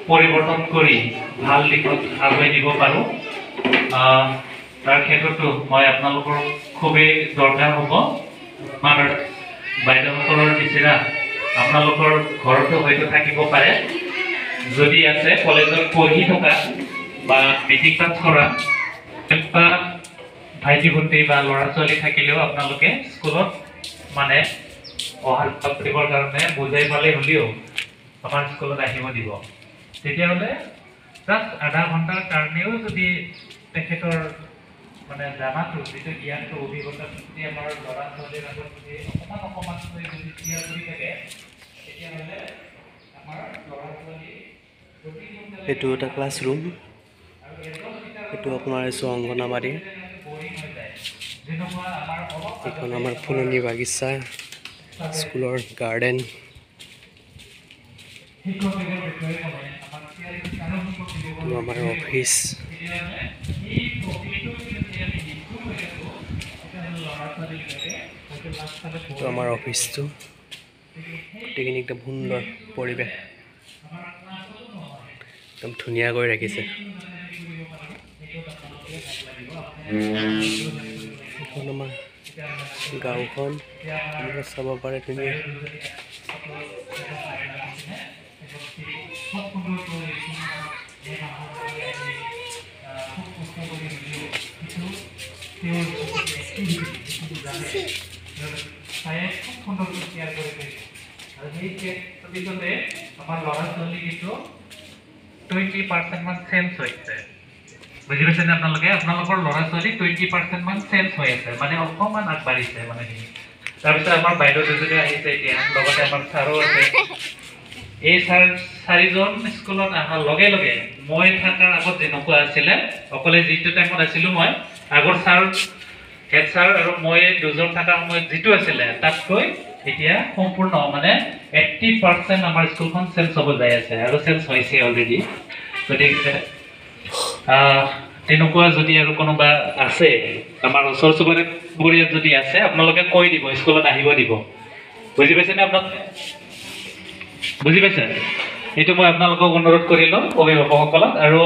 পৰিৱৰ্তন কৰি ভাল দিশত আগুৱাই নিব পাৰোঁ তাৰ ক্ষেত্ৰতো মই আপোনালোকৰ খুবেই দৰকাৰ হ'ব আমাৰ বাইদেউসকলৰ নিচিনা আপোনালোকৰ ঘৰতো হয়তো থাকিব পাৰে যদি আছে কলেজত পঢ়ি থকা বা মেট্ৰিক পাছ কৰা ভাইটি ভণ্টি বা ল'ৰা ছোৱালী থাকিলেও আপোনালোকে স্কুলত মানে অহা যোৱা কৰিবৰ কাৰণে বুজাই পালে হ'লেও আমাৰ স্কুলত আহিব দিব তেতিয়াহ'লে জাষ্ট আধা ঘণ্টাৰ কাৰণেও যদি তেখেতৰ মানে জানাটো যিটো জ্ঞানটো অভিজ্ঞতাটো যদি আমাৰ ল'ৰা ছোৱালীৰ আগত যদি অকণমানকৈ যদি ক্লিয়াৰ কৰি থাকে তেতিয়াহ'লে আমাৰ ল'ৰা ছোৱালী এইটো এটা ক্লাছৰুম এইটো আপোনাৰ আছে অংগনাবাৰী এইখন আমাৰ ফুলনি বাগিচা স্কুলৰ গাৰ্ডেন আমাৰ অফিচ এইটো আমাৰ অফিচটো গোটেইখিনি একদম সুন্দৰ পৰিৱেশ একদম ধুনীয়া কৰি ৰাখিছে এইখন আমাৰ গাঁওখন চাব পাৰে ধুনীয়া আমাৰ ল'ৰা ছোৱালী কিন্তু 20% মান চেঞ্জ হৈছে বুজি পাইছেনে আপোনালোকে আপোনালোকৰ ল'ৰা ছোৱালী 20% মান চেঞ্জ হৈ আছে মানে অকণমান আগবাঢ়িছে মানে তাৰপিছত আমাৰ বাইদেউ দুজনী আহিছে এতিয়া লগতে আমাৰ ছাৰো আছে এই চাৰিজন স্কুলত অহাৰ লগে লগে মই থকাৰ আগত যেনেকুৱা আছিলে অকলে যিটো টাইমত আছিলোঁ মই আগৰ হেড ছাৰ আৰু মই দুজন থকাৰ সময়ত যিটো আছিলে তাতকৈ এতিয়া সম্পূৰ্ণ মানে 80% আমাৰ স্কুলখন চেঞ্জ হ'ব যাই আছে আৰু চেঞ্জ হৈছে অলৰেডি গতিকে তেনেকুৱা যদি আৰু কোনোবা আছে আমাৰ ওচৰ চুবুৰীয়াত যদি আছে আপোনালোকে কৈ দিব স্কুলত আহিব দিব বুজি পাইছেনে আপোনালোকে বুজি পাইছে এইটো মই আপোনালোকক অনুৰোধ কৰিলোঁ অভিভাৱকসকলক আৰু